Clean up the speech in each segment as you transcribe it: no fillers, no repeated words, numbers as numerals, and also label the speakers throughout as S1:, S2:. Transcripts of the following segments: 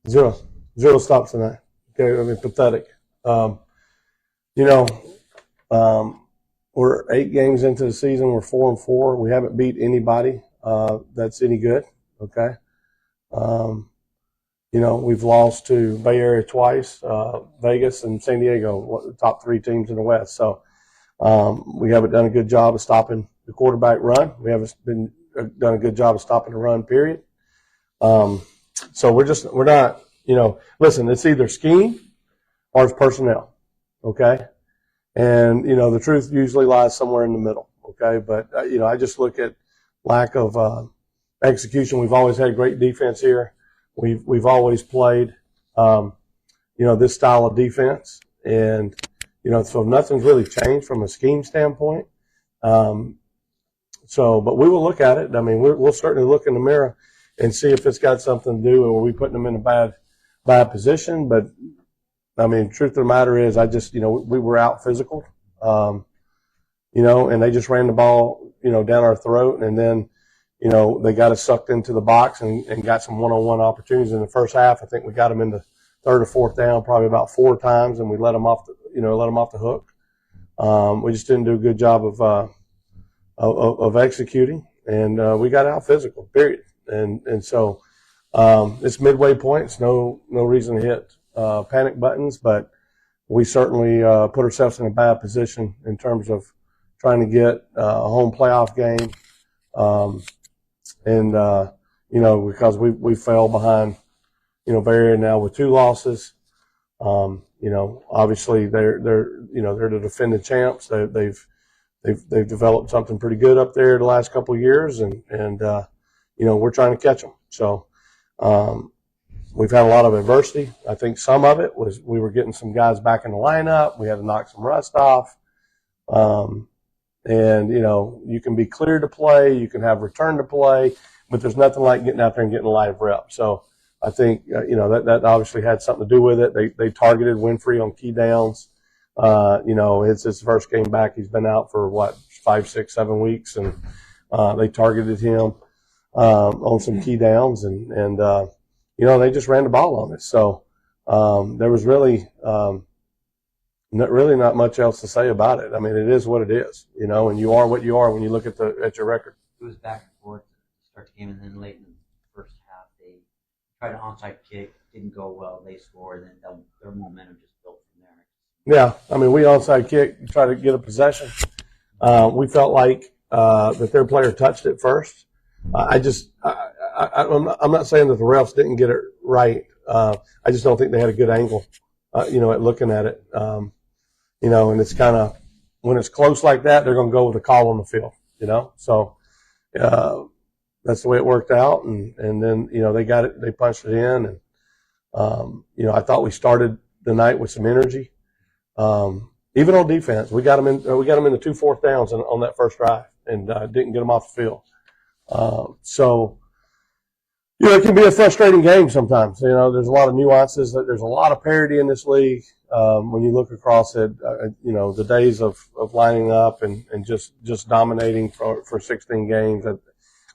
S1: Zero. Zero stops tonight. Okay, I mean, pathetic. Um, you know, we're 8 games into the season. We're 4-4. We haven't beat anybody that's any good. Okay. Um, we've lost to Bay Area twice, Vegas and San Diego, the top 3 teams in the West. So we haven't done a good job of stopping the quarterback run. We haven't done a good job of stopping the run, period. So we're not, listen, it's either scheme or it's personnel, okay? And, the truth usually lies somewhere in the middle, okay? But, I just look at lack of execution. We've always had great defense here. We've always played, this style of defense. And, so nothing's really changed from a scheme standpoint. But we will look at it. I mean, we'll certainly look in the mirror and see if it's got something to do, or are we putting them in a bad position. But, I mean, truth of the matter is, we were out physical, and they just ran the ball, down our throat. And then, they got us sucked into the box and got some one-on-one opportunities in the first half. I think we got them in the 3rd or 4th down probably about 4 times, and we let them off the hook. We just didn't do a good job of executing, and we got out physical, period. And so it's midway point. It's no reason to hit panic buttons, but we certainly put ourselves in a bad position in terms of trying to get a home playoff game. Because we fell behind, Bay Area now with 2 losses. Obviously they're the defending champs. They've developed something pretty good up there the last couple of years, and we're trying to catch them. So, we've had a lot of adversity. I think some of it was we were getting some guys back in the lineup. We had to knock some rust off. You can be cleared to play, you can have return to play, but there's nothing like getting out there and getting a live rep. So I think, that obviously had something to do with it. They targeted Winfrey on key downs. It's his first game back. He's been out for 5, 6, 7 weeks, and they targeted him on some key downs, and they just ran the ball on us. So there was really not much else to say about it. I mean, it is what it is, and you are what you are when you look at your record.
S2: It was back and forth to start the game, and then late in the first half, they tried an onside kick, didn't go well. They scored, and then their momentum just built from there.
S1: Yeah, I mean, we onside kick, try to get a possession. We felt like that their player touched it first. I'm not saying that the refs didn't get it right. I just don't think they had a good angle, at looking at it. And it's kind of, when it's close like that, they're going to go with a call on the field, So that's the way it worked out. And then, they got it, they punched it in. And, I thought we started the night with some energy. Even on defense, we got them in the 2 4th downs on that first drive, and didn't get them off the field. It can be a frustrating game sometimes. There's a lot of nuances. There's a lot of parity in this league. When you look across it, the days of lining up and just dominating for 16 games,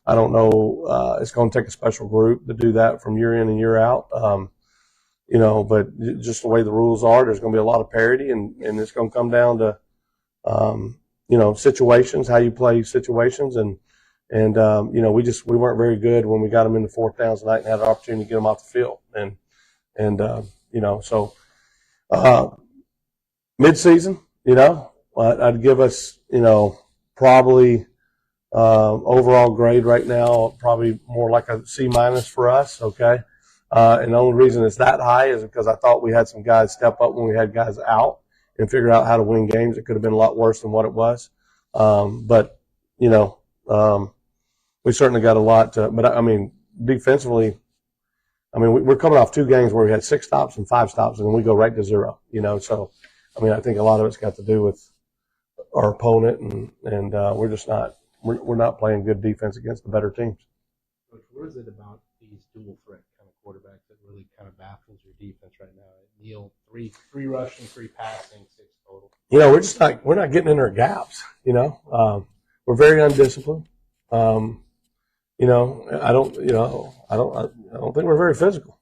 S1: I don't know. It's going to take a special group to do that from year in and year out. But just the way the rules are, there's going to be a lot of parity, and it's going to come down to, situations, how you play situations. And we weren't very good when we got them in the 4th downs tonight and had an opportunity to get them off the field. Mid-season, I'd give us, probably, overall grade right now, probably more like a C- for us. Okay. And the only reason it's that high is because I thought we had some guys step up when we had guys out and figure out how to win games. It could have been a lot worse than what it was. We certainly got a lot but I mean, defensively, we're coming off 2 games where we had 6 stops and 5 stops, and then we go right to 0, So, I think a lot of it's got to do with our opponent, and we're just not, we're not playing good defense against the better teams.
S3: Coach, what is it about these dual threat kind of quarterbacks that really kind of baffles your defense right now? Neil, 3 rushing, 3 passing, 6 total.
S1: We're not getting in our gaps, we're very undisciplined. I don't think we're very physical.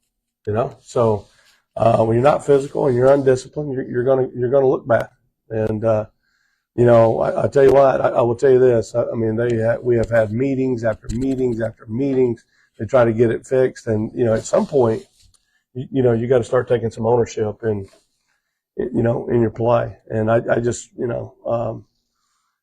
S1: So when you're not physical and you're undisciplined, you're gonna look bad. And I tell you what, I will tell you this. I mean, we have had meetings after meetings after meetings to try to get it fixed. And at some point, you got to start taking some ownership in your play. And I just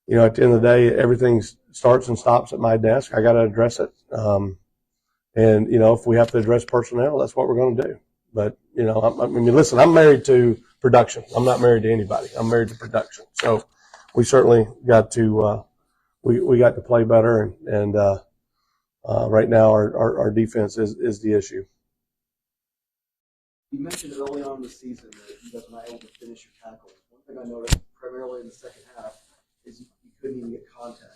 S1: at the end of the day, everything starts and stops at my desk. I got to address it. And if we have to address personnel, that's what we're going to do. But I mean, listen, I'm married to production. I'm not married to anybody. I'm married to production. So we certainly got to we got to play better. And right now our defense is the issue.
S4: You mentioned early on in the season that you guys were not able to finish your tackles. One thing I noticed primarily in the second half is you couldn't even get contact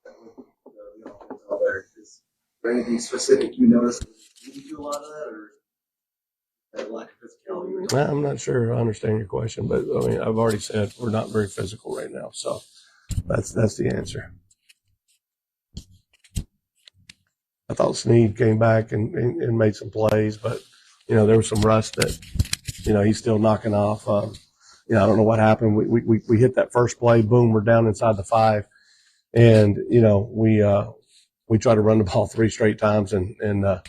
S4: with the offense out there. Is there anything specific you noticed? Did you do a lot of that, or that lack of physicality?
S1: I'm not sure I understand your question, but I mean, I've already said we're not very physical right now, so that's the answer. I thought Snead came back and made some plays, but there was some rust that he's still knocking off. I don't know what happened. We hit that first play, boom, we're down inside the 5, and we tried to run the ball 3 straight times, and I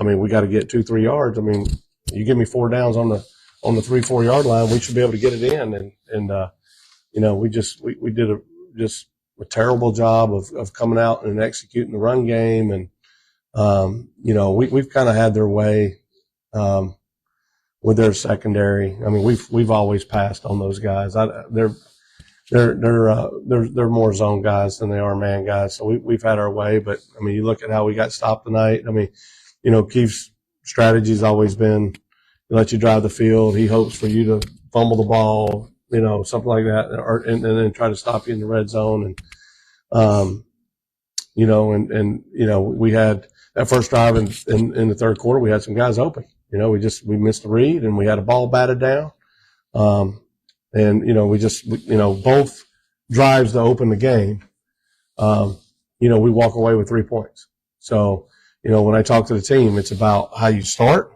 S1: mean, we got to get 2-3 yards. I mean, you give me 4 downs on the 3-4 yard line, we should be able to get it in. And we did a terrible job of coming out and executing the run game. And, we've kind of had their way, with their secondary. I mean, we've always passed on those guys. They're more zone guys than they are man guys. So we've had our way, but I mean, you look at how we got stopped tonight. I mean, Keith's strategy's always been to let you drive the field. He hopes for you to fumble the ball, something like that, and then try to stop you in the red zone. And, we had that first drive in the third quarter, we had some guys open. We missed the read and we had a ball batted down. And, both drives to open the game, we walk away with 3 points. So, when I talk to the team, it's about how you start.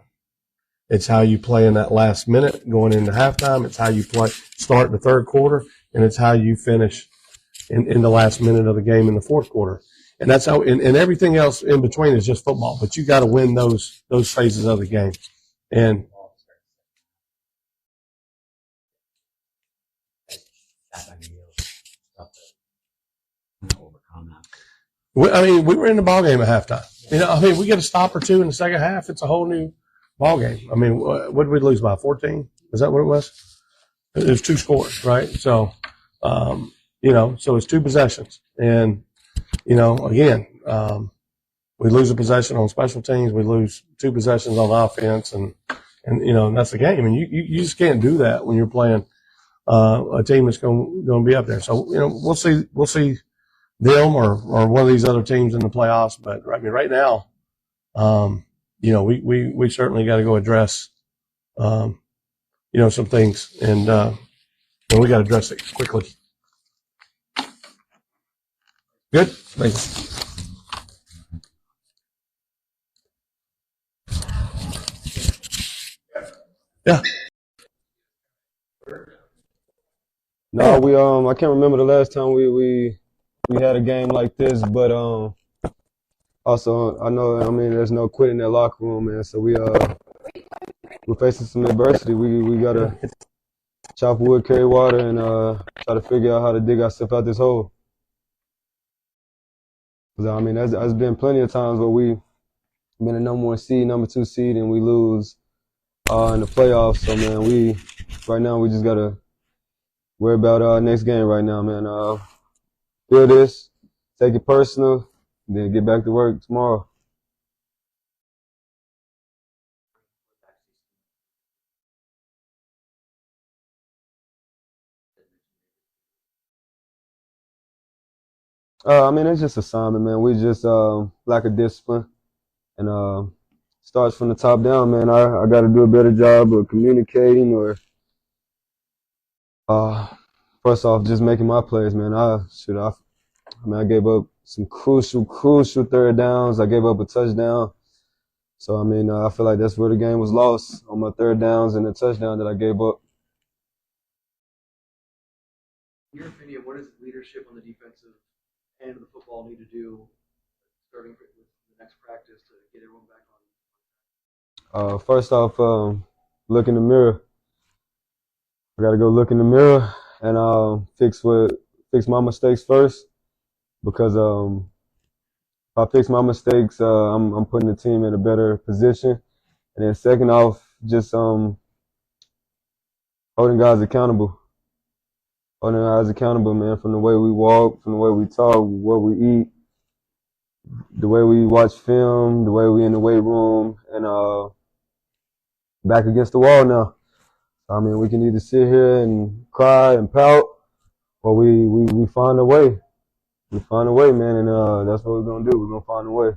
S1: It's how you play in that last minute going into halftime. It's how you start in the third quarter, and it's how you finish in the last minute of the game in the fourth quarter. And that's how, and everything else in between is just football. But you got to win those phases of the game. And I mean, we were in the ball game at halftime. We get a stop or 2 in the second half. It's a whole new ball game. I mean, what did we lose by? 14? Is that what it was? It was 2 scores, right? So, so it's 2 possessions. And, again, we lose a possession on special teams. We lose 2 possessions on offense, and that's the game. And you just can't do that when you're playing a team that's going to be up there. So, we'll see them or one of these other teams in the playoffs. But I mean, right now, we certainly got to go address, some things, and we got to address it quickly. Good. Thanks. Yeah.
S5: No, I can't remember the last time we had a game like this, but also I know, I mean, there's no quitting that locker room, man. So we're facing some adversity. We gotta chop wood, carry water, and try to figure out how to dig ourselves out this hole. 'Cause, I mean, there's been plenty of times where we've been a number 1 seed, number 2 seed, and we lose in the playoffs. So man, right now we just gotta worry about our next game right now, man. Feel this, take it personal, then get back to work tomorrow. I mean, it's just assignment, man. We just lack of discipline, and starts from the top down, man. I got to do a better job of communicating, or first off, just making my plays, man. I gave up some crucial third downs. I gave up a touchdown So, I mean, I feel like that's where the game was lost on my third downs and the touchdown that I gave up.
S4: In your opinion, what does leadership on the defensive end of the football need to do starting with the next practice to get everyone back on?
S5: First off, look in the mirror. I got to go look in the mirror and fix my mistakes first, because if I fix my mistakes, I'm putting the team in a better position. And then second off, just holding guys accountable. Holding guys accountable, man, from the way we walk, from the way we talk, what we eat, the way we watch film, the way we in the weight room, and back against the wall now. I mean, we can either sit here and cry and pout, or we find a way. We find a way, man, and that's what we're gonna do. We're gonna find a way.